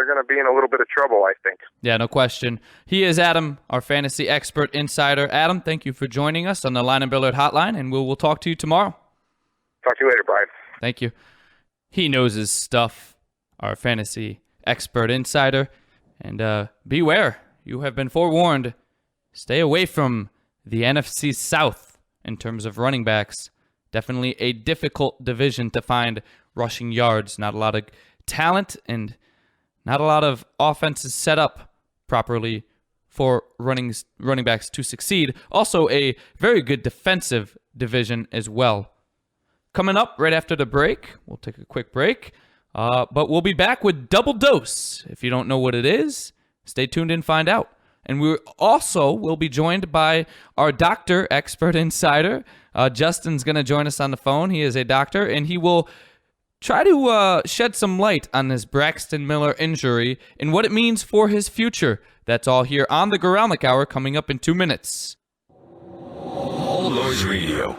gonna be in a little bit of trouble, I think. Yeah, no question. He is Adam, our fantasy expert insider. Adam, thank you for joining us on the Line and Billard Hotline, and we'll talk to you tomorrow. Talk to you later, Brian. Thank you. He knows his stuff, our fantasy expert insider. And beware, you have been forewarned. Stay away from the NFC South in terms of running backs. Definitely a difficult division to find rushing yards. Not a lot of talent and not a lot of offenses set up properly for running backs to succeed. Also, a very good defensive division as well. Coming up right after the break, we'll take a quick break, but we'll be back with Double Dose. If you don't know what it is, stay tuned and find out. And we also will be joined by our doctor expert insider. Justin's going to join us on the phone. He is a doctor, and he will try to shed some light on this Braxton Miller injury and what it means for his future. That's all here on the Goralnik Hour, coming up in 2 minutes. All Noise Radio.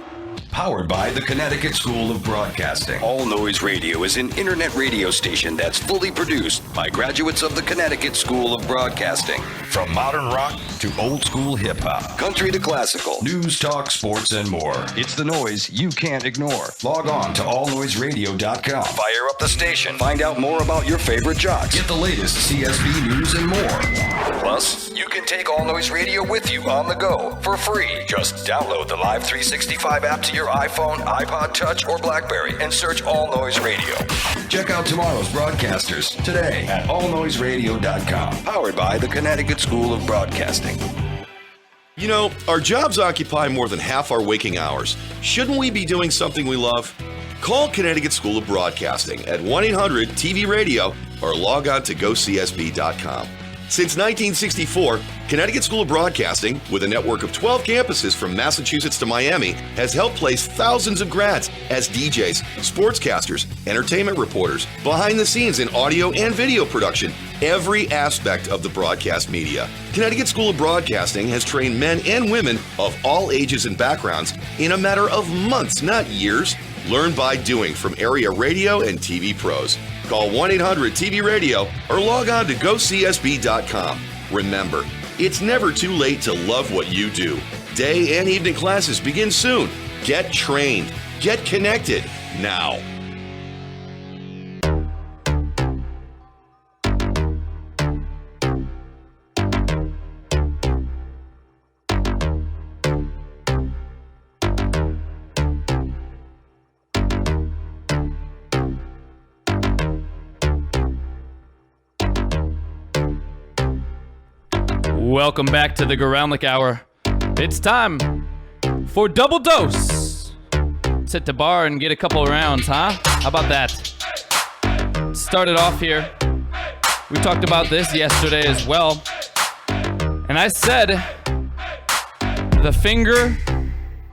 Powered by the Connecticut School of Broadcasting. All Noise Radio is an internet radio station that's fully produced by graduates of the Connecticut School of Broadcasting. From modern rock to old school hip hop, country to classical, news, talk, sports, and more. It's the noise you can't ignore. Log on to allnoiseradio.com. Fire up the station. Find out more about your favorite jocks. Get the latest CSB news and more. Plus, you can take All Noise Radio with you on the go for free. Just download the Live 365 app to your iPhone, iPod Touch, or BlackBerry and search All Noise Radio. Check out tomorrow's broadcasters today at allnoiseradio.com. Powered by the Connecticut School of Broadcasting. You know, our jobs occupy more than half our waking hours. Shouldn't we be doing something we love? Call Connecticut School of Broadcasting at 1-800-TV-RADIO or log on to GoCSB.com. Since 1964, Connecticut School of Broadcasting, with a network of 12 campuses from Massachusetts to Miami, has helped place thousands of grads as DJs, sportscasters, entertainment reporters, behind the scenes in audio and video production, every aspect of the broadcast media. Connecticut School of Broadcasting has trained men and women of all ages and backgrounds in a matter of months, not years. Learn by doing from area radio and TV pros. Call 1-800-TV-RADIO or log on to GoCSB.com. Remember, it's never too late to love what you do. Day and evening classes begin soon. Get trained. Get connected now. Welcome back to the Goralnik Hour. It's time for Double Dose. Let's hit the bar and get a couple of rounds, huh? How about that? Started off here. We talked about this yesterday as well. And I said, the finger,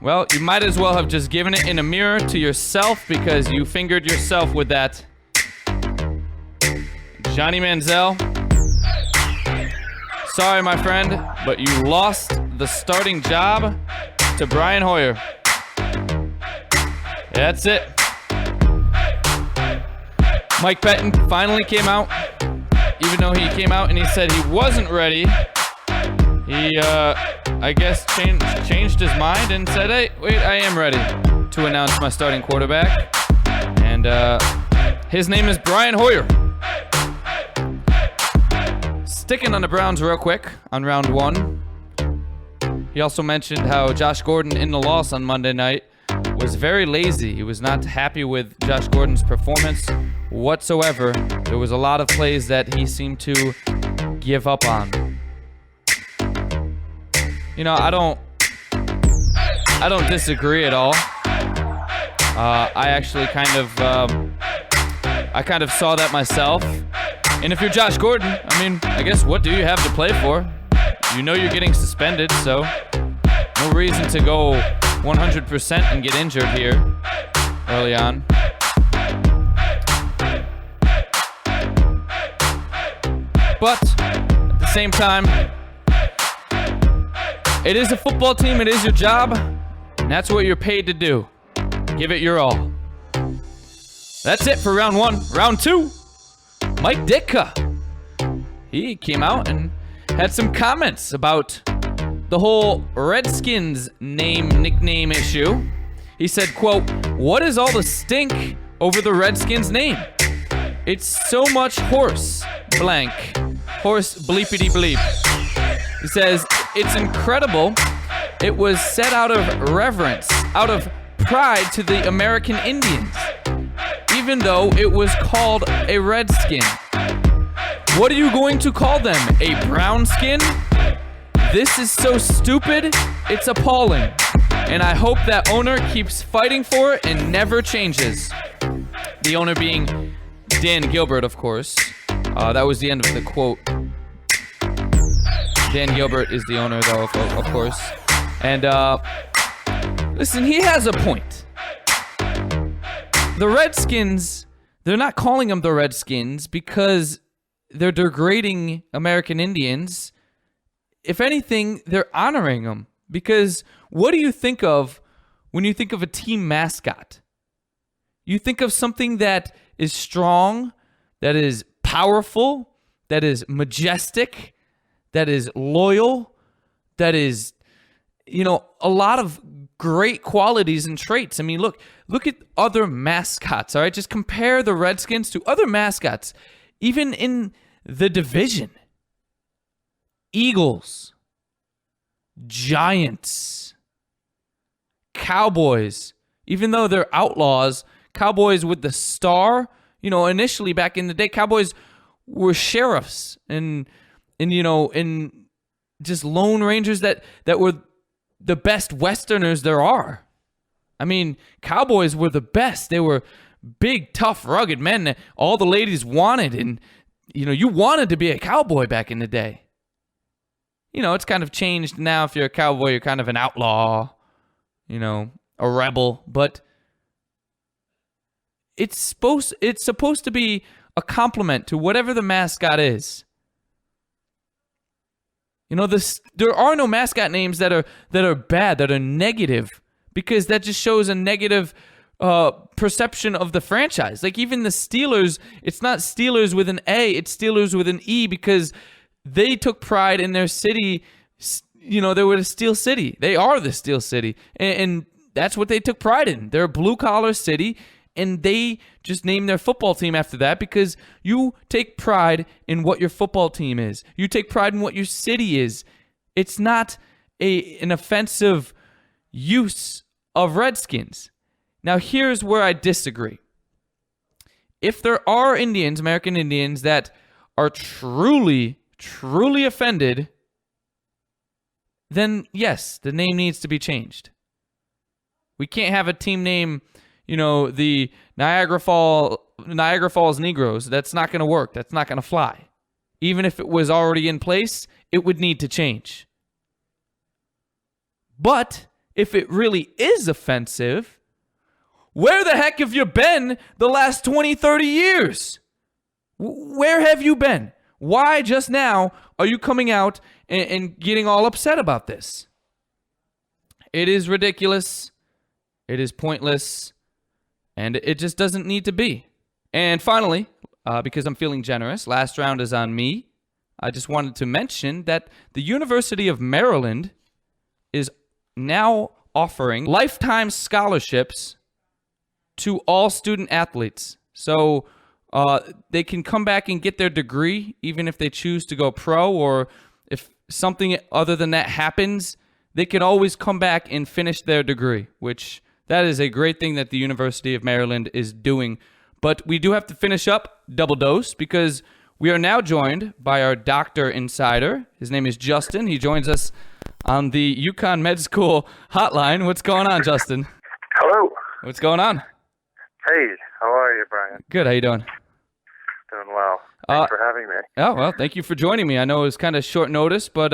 well, you might as well have just given it in a mirror to yourself because you fingered yourself with that. Johnny Manziel. Sorry, my friend, but you lost the starting job to Brian Hoyer. That's it. Mike Pettin finally came out, even though he came out and he said he wasn't ready. He, I guess, changed his mind and said, hey, wait, I am ready to announce my starting quarterback. And his name is Brian Hoyer. Sticking on the Browns real quick on round one. He also mentioned how Josh Gordon in the loss on Monday night was very lazy. He was not happy with Josh Gordon's performance whatsoever. There was a lot of plays that he seemed to give up on. You know, I don't disagree at all. I actually kind of saw that myself. And if you're Josh Gordon, I mean, I guess what do you have to play for? You know you're getting suspended, so no reason to go 100% and get injured here early on. But at the same time, it is a football team, it is your job, and that's what you're paid to do. Give it your all. That's it for round one. Round two. Mike Ditka, he came out and had some comments about the whole Redskins nickname issue. He said, quote, "What is all the stink over the Redskins name? It's so much horse blank. Horse bleepity bleep." He says, "It's incredible. It was said out of reverence, out of pride to the American Indians, even though it was called a redskin. What are you going to call them? A brown skin? This is so stupid, it's appalling. And I hope that owner keeps fighting for it and never changes." The owner being Dan Gilbert, of course. That was the end of the quote. Dan Gilbert is the owner, though, of course. And, listen, he has a point. The Redskins, they're not calling them the Redskins because they're degrading American Indians. If anything, they're honoring them. Because what do you think of when you think of a team mascot? You think of something that is strong, that is powerful, that is majestic, that is loyal, that is, you know, a lot of great qualities and traits. I mean, look at other mascots, all right? Just compare the Redskins to other mascots, even in the division. Eagles, Giants, Cowboys, even though they're outlaws, Cowboys with the star, you know, initially back in the day, Cowboys were sheriffs and you know, and just lone rangers that were the best Westerners there are. I mean, Cowboys were the best. They were big, tough, rugged men that all the ladies wanted. And, you wanted to be a cowboy back in the day. It's kind of changed now. If you're a cowboy, you're kind of an outlaw, a rebel. But it's supposed to be a compliment to whatever the mascot is. There are no mascot names that are bad, that are negative, because that just shows a negative perception of the franchise. Like even the Steelers, it's not Steelers with an A, it's Steelers with an E, because they took pride in their city. They were the Steel City. They are the Steel City, and that's what they took pride in. They're a blue-collar city, and they just named their football team after that because you take pride in what your football team is. You take pride in what your city is. It's not an offensive use of Redskins. Now, here's where I disagree. If there are Indians, American Indians, that are truly offended, then yes, the name needs to be changed. We can't have a team name, the Niagara Falls Negroes. That's not going to work. That's not going to fly. Even if it was already in place, it would need to change. But if it really is offensive, where the heck have you been the last 20, 30 years? Where have you been? Why just now are you coming out and getting all upset about this? It is ridiculous. It is pointless. And it just doesn't need to be. And finally, because I'm feeling generous, last round is on me. I just wanted to mention that the University of Maryland is now offering lifetime scholarships to all student athletes. So they can come back and get their degree, even if they choose to go pro, or if something other than that happens, they can always come back and finish their degree, which that is a great thing that the University of Maryland is doing. But we do have to finish up Double Dose because we are now joined by our doctor insider. His name is Justin. He joins us on the UConn Med School hotline. What's going on, Justin? Hello. What's going on? Hey, how are you, Brian? Good. How you doing? Doing well. Thanks for having me. Oh, well, thank you for joining me. I know it was kind of short notice, but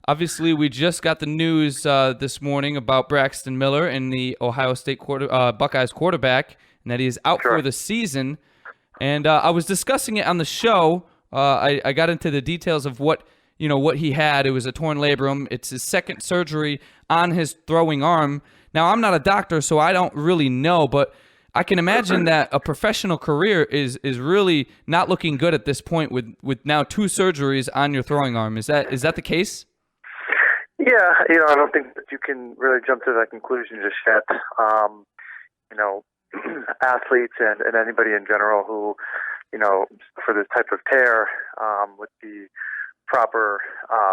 obviously we just got the news this morning about Braxton Miller and the Ohio State Buckeyes quarterback, and that he is out for the season. And I was discussing it on the show. I got into the details of what he had. It was a torn labrum. It's his second surgery on his throwing arm. Now, I'm not a doctor, so I don't really know, but I can imagine that a professional career is really not looking good at this point with now 2 surgeries on your throwing arm. Is that the case? Yeah, I don't think that you can really jump to that conclusion just yet. Athletes and anybody in general who, for this type of tear, with the proper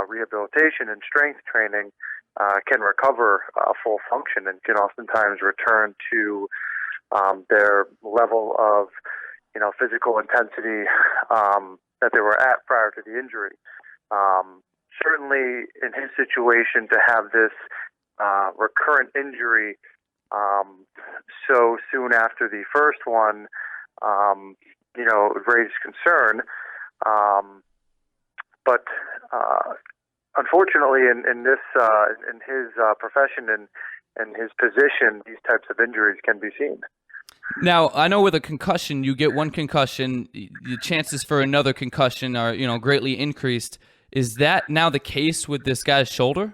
rehabilitation and strength training, can recover full function and can oftentimes return to their level of, physical intensity that they were at prior to the injury. Certainly, in his situation, to have this recurrent injury so soon after the first one, raised concern. But unfortunately, in his profession and his position, these types of injuries can be seen. Now, I know with a concussion, you get one concussion, the chances for another concussion are, greatly increased. Is that now the case with this guy's shoulder?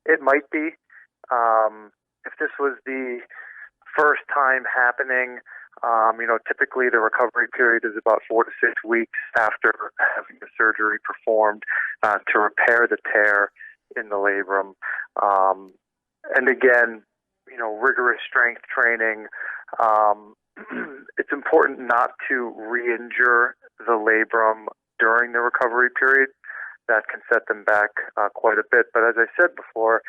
It might be. If this was the first time happening, typically the recovery period is about 4 to 6 weeks after having the surgery performed to repair the tear in the labrum. And again, rigorous strength training. It's important not to re-injure the labrum during the recovery period. That can set them back quite a bit. But as I said before,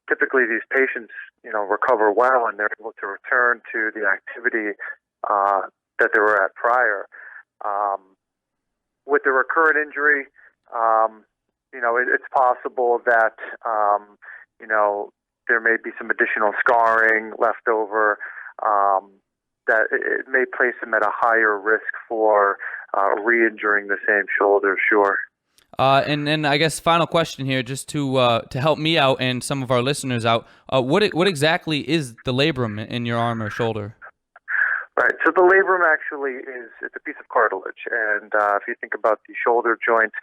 typically these patients, recover well and they're able to return to the activity that they were at prior. With the recurrent injury, it's possible that, there may be some additional scarring left over that it may place him at a higher risk for re-injuring the same shoulder, sure. And then I guess final question here, just to help me out and some of our listeners out. What exactly is the labrum in your arm or shoulder? Right. So the labrum actually it's a piece of cartilage, and if you think about the shoulder joint,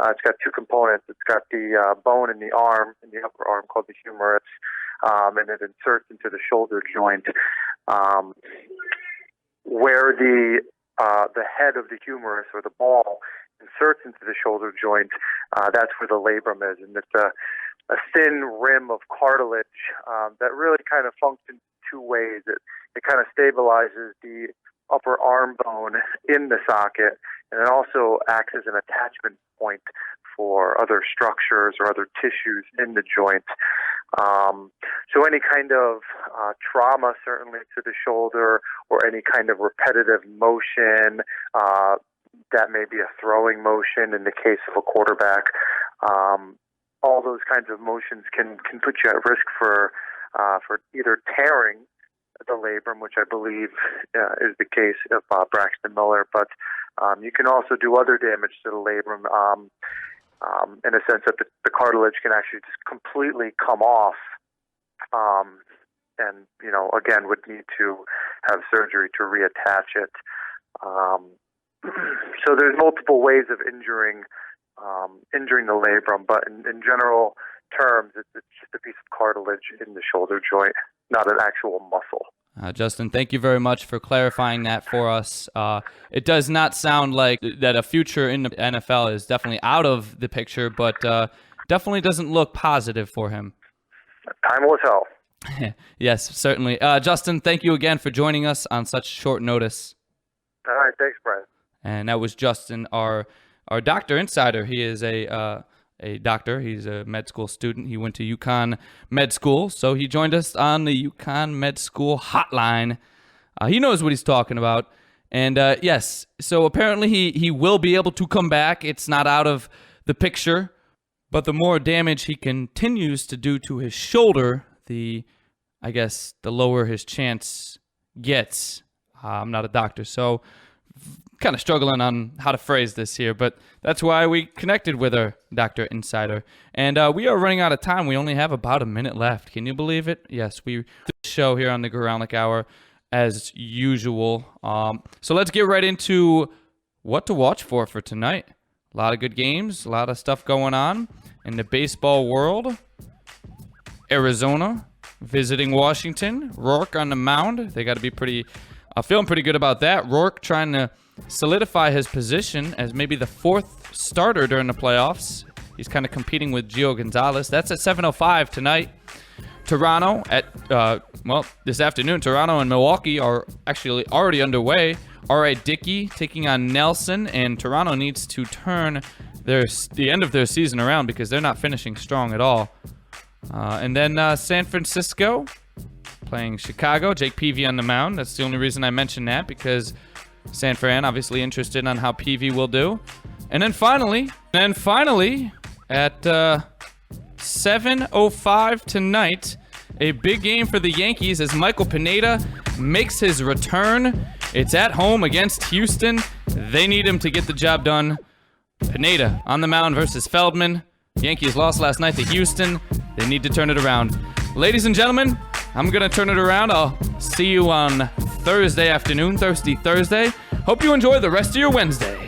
it's got two components. It's got the bone in the arm, in the upper arm, called the humerus, and it inserts into the shoulder joint, where the head of the humerus or the ball inserts into the shoulder joint. That's where the labrum is, and it's a thin rim of cartilage that really kind of functions two ways. It kind of stabilizes the upper arm bone in the socket, and it also acts as an attachment point for other structures or other tissues in the joint. So any kind of trauma, certainly to the shoulder, or any kind of repetitive motion, that may be a throwing motion in the case of a quarterback, all those kinds of motions can put you at risk for either tearing the labrum, which I believe is the case of Braxton Miller, but you can also do other damage to the labrum in a sense that the cartilage can actually just completely come off, and again would need to have surgery to reattach it. So there's multiple ways of injuring the labrum, but in general terms, it's just a piece of cartilage in the shoulder joint, not an actual muscle. Justin, thank you very much for clarifying that for us. It does not sound like that a future in the NFL is definitely out of the picture, but definitely doesn't look positive for him. Time will tell. Yes, certainly. Justin, thank you again for joining us on such short notice. All right, thanks, Brian. And that was Justin, our doctor insider. He is a doctor. He's a med school student. He went to UConn Med School, so he joined us on the UConn Med School hotline. He knows what he's talking about. And yes, so apparently he will be able to come back. It's not out of the picture, but the more damage he continues to do to his shoulder, the lower his chance gets. I'm not a doctor, so kind of struggling on how to phrase this here, but that's why we connected with our Dr. Insider. And we are running out of time. We only have about a minute left. Can you believe it? Yes, we do the show here on the Goralnik Hour as usual. So let's get right into what to watch for tonight. A lot of good games, a lot of stuff going on in the baseball world. Arizona visiting Washington. Rourke on the mound. They got to be feeling pretty good about that. Rourke trying to solidify his position as maybe the fourth starter during the playoffs. He's kind of competing with Gio Gonzalez. That's at 7:05 tonight. Toronto this afternoon. Toronto and Milwaukee are actually already underway. R.A. Dickey taking on Nelson, and Toronto needs to turn the end of their season around because they're not finishing strong at all. And then San Francisco playing Chicago. Jake Peavy on the mound. That's the only reason I mentioned that, because San Fran obviously interested on how Peavy will do. And then finally at 7:05 tonight, a big game for the Yankees as Michael Pineda makes his return. It's at home against Houston. They need him to get the job done. Pineda on the mound versus Feldman. Yankees lost last night to Houston. They need to turn it around. Ladies and gentlemen, I'm going to turn it around. I'll see you on Thursday afternoon, Thirsty Thursday. Hope you enjoy the rest of your Wednesday.